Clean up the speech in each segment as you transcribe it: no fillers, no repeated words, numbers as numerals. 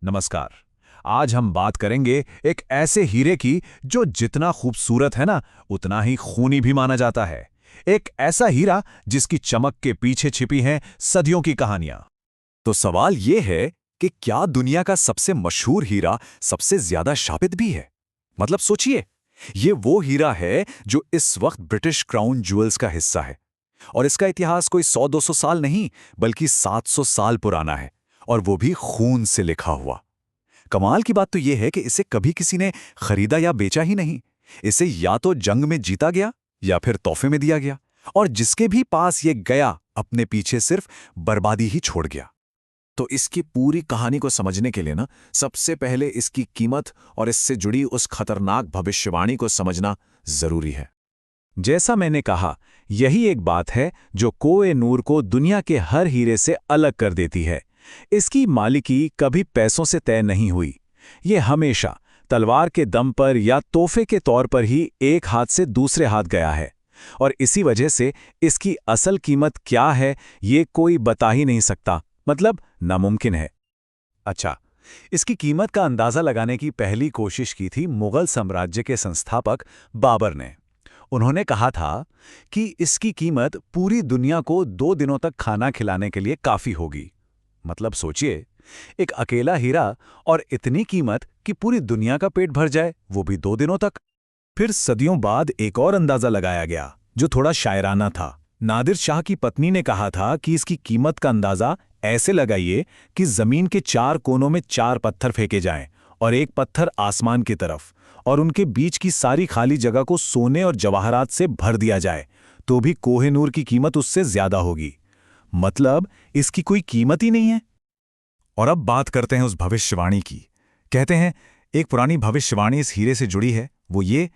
नमस्कार। आज हम बात करेंगे एक ऐसे हीरे की जो जितना खूबसूरत है ना, उतना ही खूनी भी माना जाता है। एक ऐसा हीरा जिसकी चमक के पीछे छिपी हैं सदियों की कहानियां। तो सवाल ये है कि क्या दुनिया का सबसे मशहूर हीरा सबसे ज्यादा शापित भी है? मतलब सोचिए, ये वो हीरा है जो इस वक्त ब्रिटिश क्राउन ज्वेल्स का हिस्सा है। और इसका इतिहास कोई 100-200 साल नहीं, बल्कि 700 साल पुराना है, और वो भी खून से लिखा हुआ। कमाल की बात तो ये है कि इसे कभी किसी ने खरीदा या बेचा ही नहीं। इसे या तो जंग में जीता गया या फिर तोहफे में दिया गया, और जिसके भी पास ये गया अपने पीछे सिर्फ बर्बादी ही छोड़ गया। तो इसकी पूरी कहानी को समझने के लिए ना, सबसे पहले इसकी कीमत और इससे जुड़ी उस खतरनाक भविष्यवाणी को समझना जरूरी है। जैसा मैंने कहा, यही एक बात है जो कोह-ए-नूर को दुनिया के हर हीरे से अलग कर देती है। इसकी मालिकी कभी पैसों से तय नहीं हुई। ये हमेशा तलवार के दम पर या तोहफे के तौर पर ही एक हाथ से दूसरे हाथ गया है। और इसी वजह से इसकी असल कीमत क्या है, ये कोई बता ही नहीं सकता, मतलब नामुमकिन है। अच्छा, इसकी कीमत का अंदाजा लगाने की पहली कोशिश की थी मुगल साम्राज्य के संस्थापक बाबर ने। उन्होंने कहा था कि इसकी कीमत पूरी दुनिया को 2 दिनों तक खाना खिलाने के लिए काफी होगी। मतलब सोचिए, एक अकेला हीरा और इतनी कीमत कि पूरी दुनिया का पेट भर जाए, वो भी 2 दिनों तक। फिर सदियों बाद एक और अंदाजा लगाया गया जो थोड़ा शायराना था। नादिर शाह की पत्नी ने कहा था कि इसकी कीमत का अंदाजा ऐसे लगाइए कि जमीन के 4 कोनों में 4 पत्थर फेंके जाएं और एक पत्थर आसमान की तरफ, और उनके बीच की सारी खाली जगह को सोने और जवाहरात से भर दिया जाए, तो भी कोह-ए-नूर की कीमत उससे ज्यादा होगी। मतलब इसकी कोई कीमत ही नहीं है। और अब बात करते हैं उस भविष्यवाणी की। कहते हैं एक पुरानी भविष्यवाणी इस हीरे से जुड़ी है, वो ये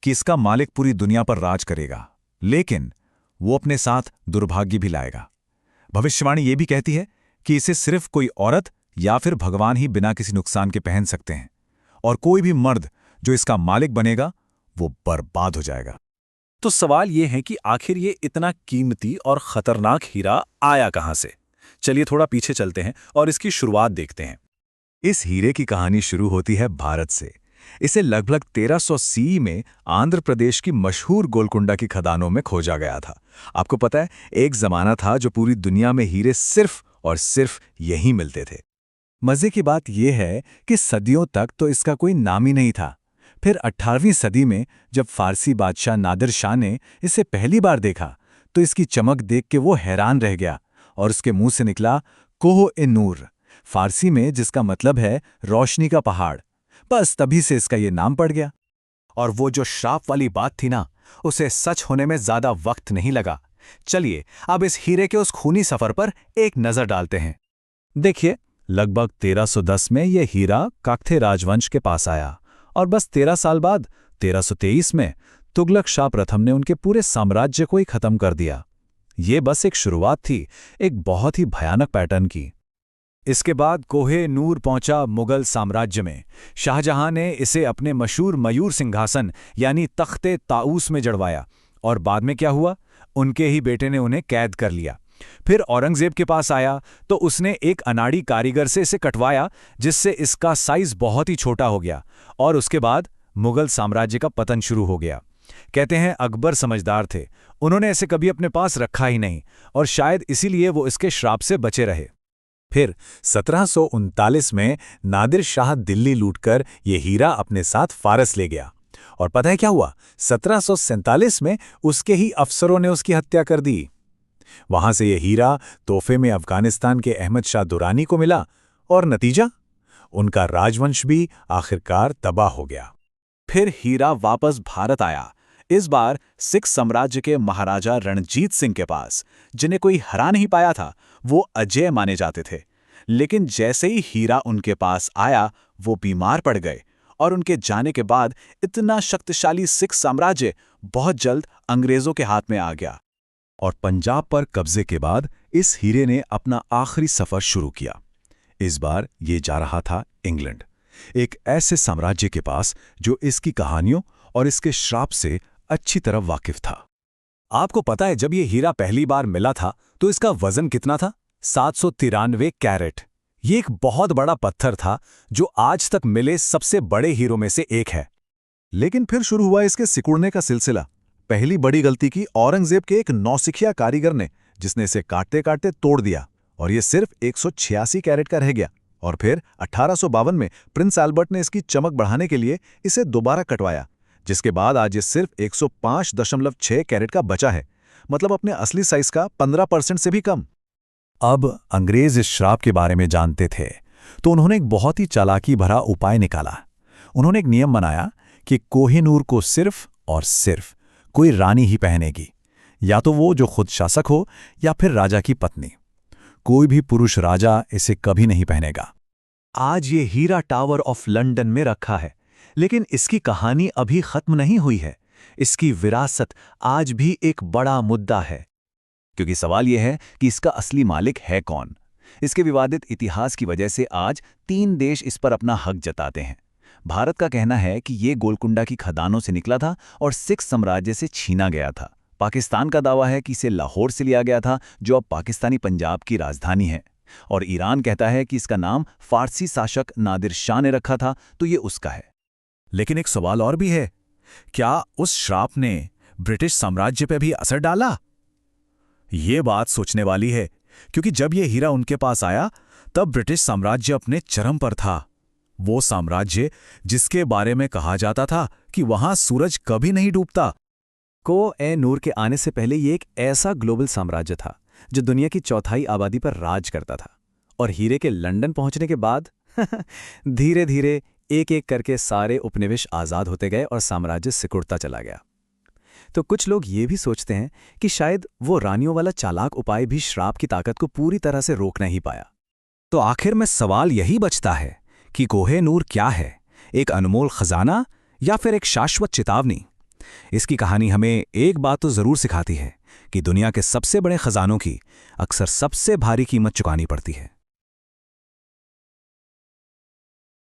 कि इसका मालिक पूरी दुनिया पर राज करेगा, लेकिन वो अपने साथ दुर्भाग्य भी लाएगा। भविष्यवाणी ये भी कहती है कि इसे सिर्फ कोई औरत या फिर भगवान ही बिना किसी नुकसान के पहन सकते हैं, और कोई भी मर्द जो इसका मालिक बनेगा वो बर्बाद हो जाएगा। तो सवाल ये है कि आखिर ये इतना कीमती और खतरनाक हीरा आया कहां से? चलिए थोड़ा पीछे चलते हैं और इसकी शुरुआत देखते हैं। इस हीरे की कहानी शुरू होती है भारत से। इसे लगभग 1300 सी में आंध्र प्रदेश की मशहूर गोलकुंडा की खदानों में खोजा गया था। आपको पता है, एक जमाना था जो पूरी दुनिया में हीरे सिर्फ और सिर्फ यहीं मिलते थे। मजे की बात यह है कि सदियों तक तो इसका कोई नाम ही नहीं था। फिर 18वीं सदी में जब फारसी बादशाह नादिर शाह ने इसे पहली बार देखा, तो इसकी चमक देख के वो हैरान रह गया, और उसके मुंह से निकला कोह-ए-नूर, फारसी में जिसका मतलब है रोशनी का पहाड़। बस तभी से इसका ये नाम पड़ गया। और वो जो श्राप वाली बात थी ना, उसे सच होने में ज्यादा वक्त नहीं लगा। चलिए अब इस हीरे के उस खूनी सफर पर एक नजर डालते हैं। देखिए, लगभग 1310 में यह हीरा काकथे राजवंश के पास आया, और बस 13 साल बाद 1323 में तुगलक शाह प्रथम ने उनके पूरे साम्राज्य को ही खत्म कर दिया। ये बस एक शुरुआत थी, एक बहुत ही भयानक पैटर्न की। इसके बाद कोह-ए-नूर पहुंचा मुगल साम्राज्य में। शाहजहां ने इसे अपने मशहूर मयूर सिंहासन यानी तख्ते ताऊस में जड़वाया, और बाद में क्या हुआ, उनके ही बेटे ने उन्हें कैद कर लिया। फिर औरंगजेब के पास आया तो उसने एक अनाड़ी कारीगर से इसे कटवाया, जिससे इसका साइज बहुत ही छोटा हो गया, और उसके बाद मुगल साम्राज्य का पतन शुरू हो गया। कहते हैं अकबर समझदार थे, उन्होंने इसे कभी अपने पास रखा ही नहीं, और शायद इसीलिए वो इसके श्राप से बचे रहे। फिर 1739 में नादिर शाह दिल्ली लूटकर ये हीरा अपने साथ फारस ले गया, और पता है क्या हुआ, 1747 में उसके ही अफसरों ने उसकी हत्या कर दी। वहां से ये हीरा तोहफे में अफगानिस्तान के अहमद शाह दुरानी को मिला, और नतीजा, उनका राजवंश भी आखिरकार तबाह हो गया। फिर हीरा वापस भारत आया, इस बार सिख साम्राज्य के महाराजा रणजीत सिंह के पास, जिन्हें कोई हरा नहीं पाया था। वो अजय माने जाते थे। लेकिन जैसे ही हीरा उनके पास आया, वो बीमार पड़ गए, और उनके जाने के बाद इतना शक्तिशाली सिख साम्राज्य बहुत जल्द अंग्रेजों के हाथ में आ गया। और पंजाब पर कब्जे के बाद इस हीरे ने अपना आखिरी सफर शुरू किया। इस बार ये जा रहा था इंग्लैंड, एक ऐसे साम्राज्य के पास जो इसकी कहानियों और इसके श्राप से अच्छी तरह वाकिफ था। आपको पता है, जब ये हीरा पहली बार मिला था तो इसका वजन कितना था? 793 कैरेट, ये एक बहुत बड़ा पत्थर था जो आज तक मिले सबसे बड़े हीरो में से एक है। लेकिन फिर शुरू हुआ इसके सिकुड़ने का सिलसिला। पहली बड़ी गलती की औरंगजेब के एक नौसिखिया कारीगर ने, जिसने इसे काटते काटते तोड़ दिया और ये सिर्फ 186 कैरेट का रह गया। और फिर 1852 में प्रिंस एल्बर्ट ने इसकी चमक बढ़ाने के लिए इसे दोबारा कटवाया, जिसके बाद आज ये सिर्फ 105.6 कैरेट का बचा है, मतलब अपने असली साइज का 15% से भी कम। अब अंग्रेज इस श्राप के बारे में जानते थे, तो उन्होंने एक बहुत ही चालाकी भरा उपाय निकाला। उन्होंने एक नियम बनाया कि कोहिनूर को सिर्फ और सिर्फ कोई रानी ही पहनेगी, या तो वो जो खुद शासक हो या फिर राजा की पत्नी। कोई भी पुरुष राजा इसे कभी नहीं पहनेगा। आज ये हीरा टावर ऑफ लंदन में रखा है, लेकिन इसकी कहानी अभी खत्म नहीं हुई है। इसकी विरासत आज भी एक बड़ा मुद्दा है, क्योंकि सवाल यह है कि इसका असली मालिक है कौन। इसके विवादित इतिहास की वजह से आज 3 देश इस पर अपना हक जताते हैं। भारत का कहना है कि ये गोलकुंडा की खदानों से निकला था और सिख साम्राज्य से छीना गया था। पाकिस्तान का दावा है कि इसे लाहौर से लिया गया था, जो अब पाकिस्तानी पंजाब की राजधानी है। और ईरान कहता है कि इसका नाम फारसी शासक नादिर शाह ने रखा था, तो ये उसका है। लेकिन एक सवाल और भी है, क्या उस श्राप ने ब्रिटिश साम्राज्य पर भी असर डाला? ये बात सोचने वाली है, क्योंकि जब ये हीरा उनके पास आया तब ब्रिटिश साम्राज्य अपने चरम पर था। वो साम्राज्य जिसके बारे में कहा जाता था कि वहां सूरज कभी नहीं डूबता। कोह-ए-नूर के आने से पहले ये एक ऐसा ग्लोबल साम्राज्य था जो दुनिया की चौथाई आबादी पर राज करता था। और हीरे के लंदन पहुंचने के बाद धीरे धीरे एक एक करके सारे उपनिवेश आज़ाद होते गए और साम्राज्य सिकुड़ता चला गया। तो कुछ लोग ये भी सोचते हैं कि शायद वो रानियों वाला चालाक उपाय भी श्राप की ताकत को पूरी तरह से रोक नहीं पाया। तो आखिर में सवाल यही बचता है कि कोह-ए-नूर क्या है, एक अनमोल खजाना या फिर एक शाश्वत चेतावनी? इसकी कहानी हमें एक बात तो जरूर सिखाती है कि दुनिया के सबसे बड़े खजानों की अक्सर सबसे भारी कीमत चुकानी पड़ती है।